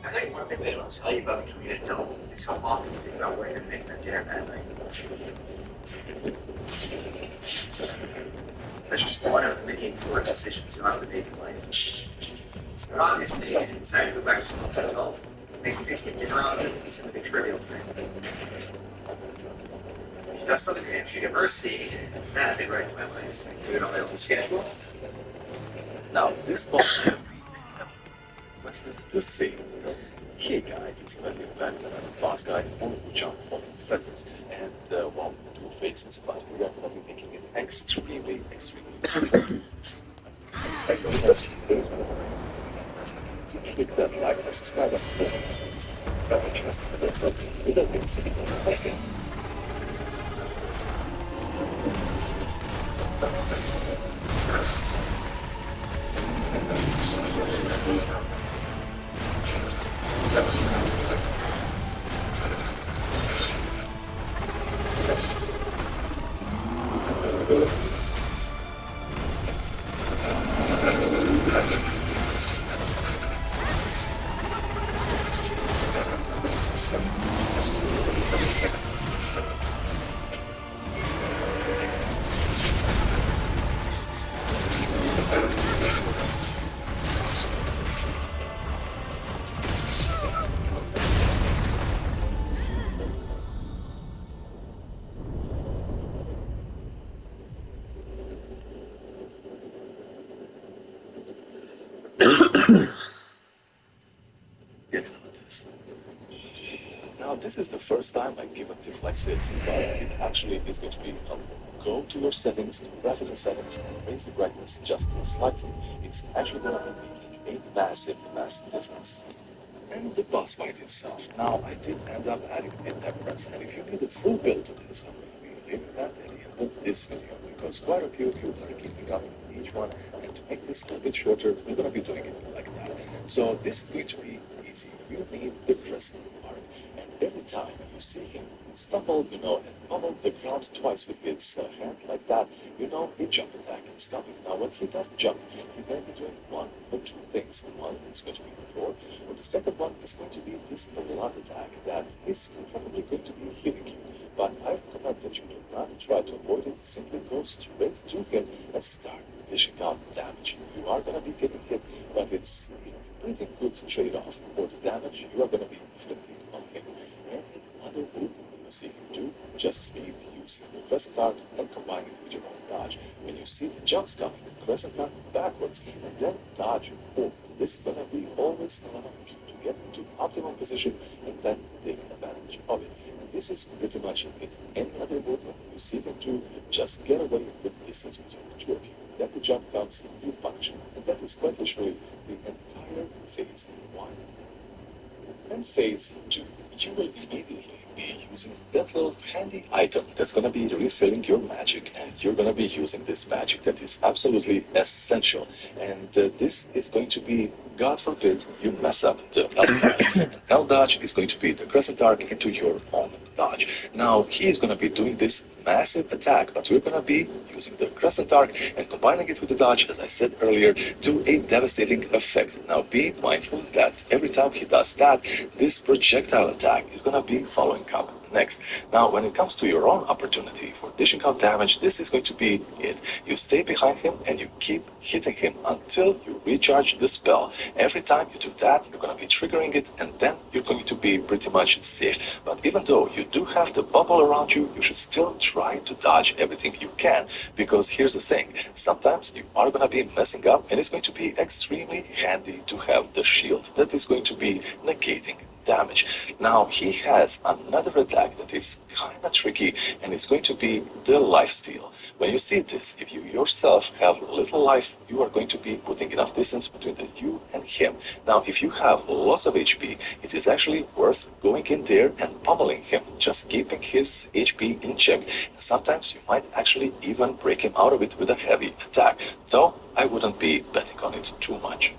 I think one thing they don't tell you about becoming an adult is how often you think about where you're making their dinner that night. That's just one of many important decisions about the dating life. But obviously, deciding to go back to school as an adult makes me get around it. It's a big trivial thing. That's something at university, that big right in my life. Like, doing on my own schedule. Now, this box has been requested to say, hey guys, it's Matthew back, boss guy on WUCHANG for feathers, and well, two faces, but we are going to be making it extremely, extremely serious. I know that's click that like or subscribe button. Have a chance to do that in second. Let's go. Getting on this. Now, this is the first time I give a tip like this, but it actually is going to be helpful. Go to your settings, graphical settings, and raise the brightness just slightly. It's actually going to be making a massive, massive difference. And the boss fight itself. Now, I did end up adding anti-press, and if you need a full build to this, I'm going to be leaving that at the end of this video, because quite a few of you are keeping up with each one, and to make this a little bit shorter, we're going to be doing it like that. So this is going to be easy. You need the pressing part, and every time you see him stumble, and pummel the ground twice with his hand like that, a jump attack is coming. Now, when he does jump, he's going to be doing one or two things. One is going to be the door, or the second one is going to be this blood attack that is probably going to be healing you. But I recommend that you do not try to avoid it, simply go straight to him and start dishing out damage. You are going to be getting hit, but it's a pretty good trade-off for the damage you are going to be inflicting on him. And another movement you see him do, just keep using the crescent arc and combine it with your own dodge. When you see the jumps coming, crescent arc backwards, and then dodge forward. This is going to be always allowing you to get into optimal position and then take advantage of it. And this is pretty much it. Any other movement you see him do, just get away with the distance between the two of you. Then the jump comes, you punish him. And that is quite literally the entire phase 1. And phase 2. You will immediately be using that little handy item that's going to be refilling your magic, and you're going to be using this magic that is absolutely essential. And this is going to be, God forbid, you mess up the L dodge. L dodge is going to be the crescent arc into your own dodge. Now, he is going to be doing this massive attack, but we're going to be using the crescent arc and combining it with the dodge, as I said earlier, to a devastating effect. Now, be mindful that every time he does that, this projectile attack is going to be following up next. Now, when it comes to your own opportunity for dishing out damage, this is going to be it. You stay behind him and you keep hitting him until you recharge the spell. Every time you do that, you're going to be triggering it, and then you're going to be pretty much safe. But even though you do have the bubble around you, you should still try to dodge everything you can, because here's the thing, sometimes you are going to be messing up, and it's going to be extremely handy to have the shield that is going to be negating damage. Now, he has another attack that is kind of tricky, and it's going to be the lifesteal. When you see this, if you yourself have little life, you are going to be putting enough distance between you and him. Now, if you have lots of HP, it is actually worth going in there and pummeling him, just keeping his HP in check. Sometimes you might actually even break him out of it with a heavy attack, though I wouldn't be betting on it too much.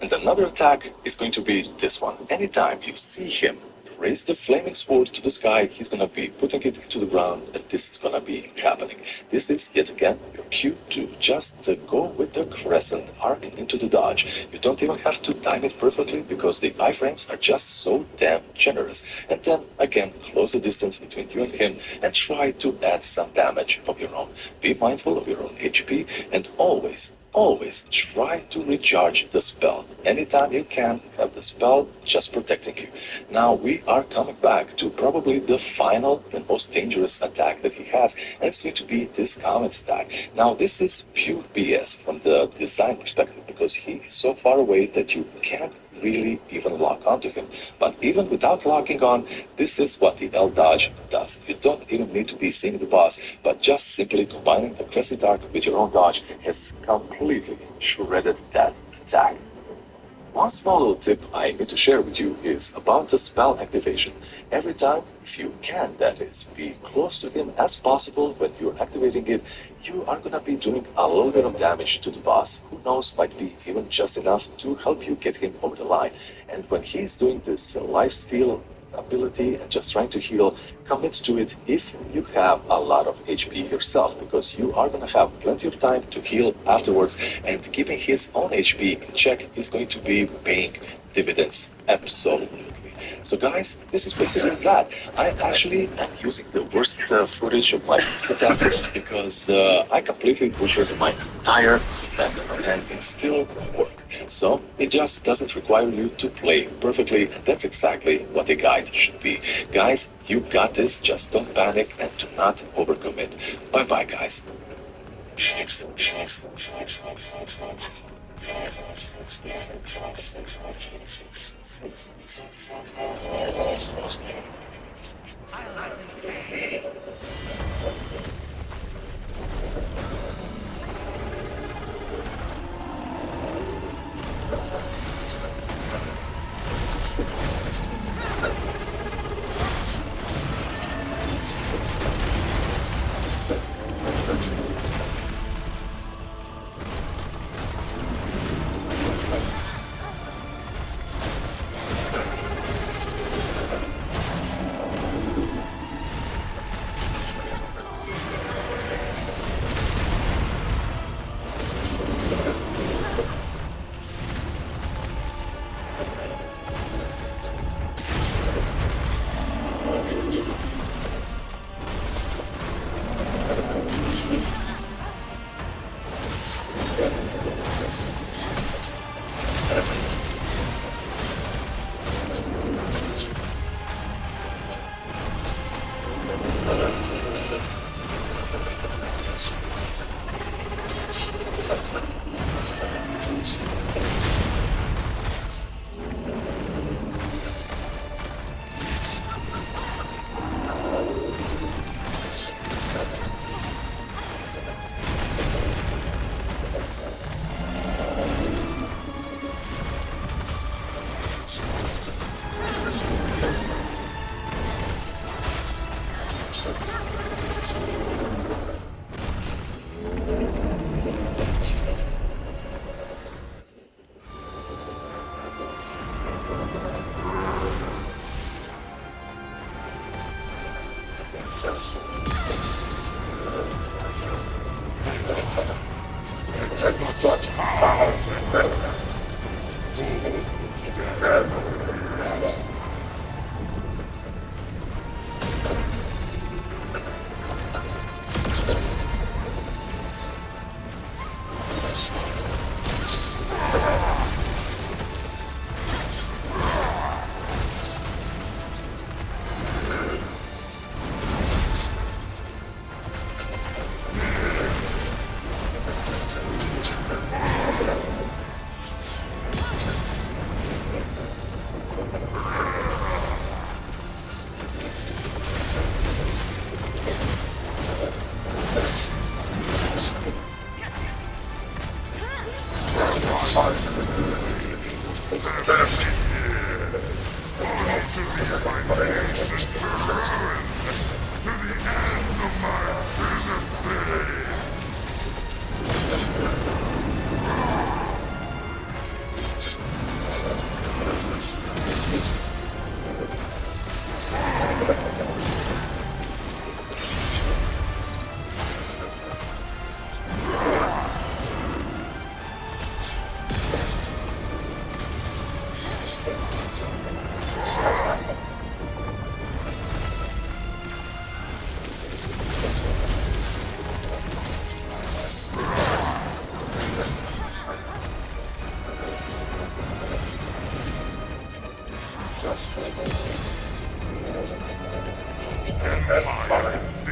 And another attack is going to be this one. Anytime you see him raise the flaming sword to the sky, he's going to be putting it into the ground, and this is going to be happening. This is, yet again, your cue to just go with the crescent arc into the dodge. You don't even have to time it perfectly, because the iframes are just so damn generous. And then, again, close the distance between you and him, and try to add some damage of your own. Be mindful of your own HP, and always try to recharge the spell. Anytime you can, have the spell just protecting you. Now, we are coming back to probably the final and most dangerous attack that he has, and it's going to be this comet attack. Now, this is pure BS from the design perspective, because he is so far away that you can't really even lock onto him. But even without locking on, this is what the L dodge does. You don't even need to be seeing the boss, but just simply combining the crescent arc with your own dodge has completely shredded that attack. One small little tip I need to share with you is about the spell activation. Every time, if you can, that is, be close to him as possible when you're activating it, you are going to be doing a little bit of damage to the boss. Who knows, might be even just enough to help you get him over the line. And when he's doing this lifesteal ability and just trying to heal, commit to it if you have a lot of HP yourself, because you are going to have plenty of time to heal afterwards, and keeping his own HP in check is going to be paying dividends. Absolutely. So guys, this is basically that. I actually am using the worst footage of my attack because I completely butchered my entire method, and it still worked. So it just doesn't require you to play perfectly, and that's exactly what a guide should be. Guys, you got this, just don't panic and do not overcommit. Bye bye guys.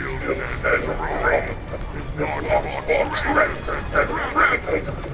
Still stands wrong, if not for treason.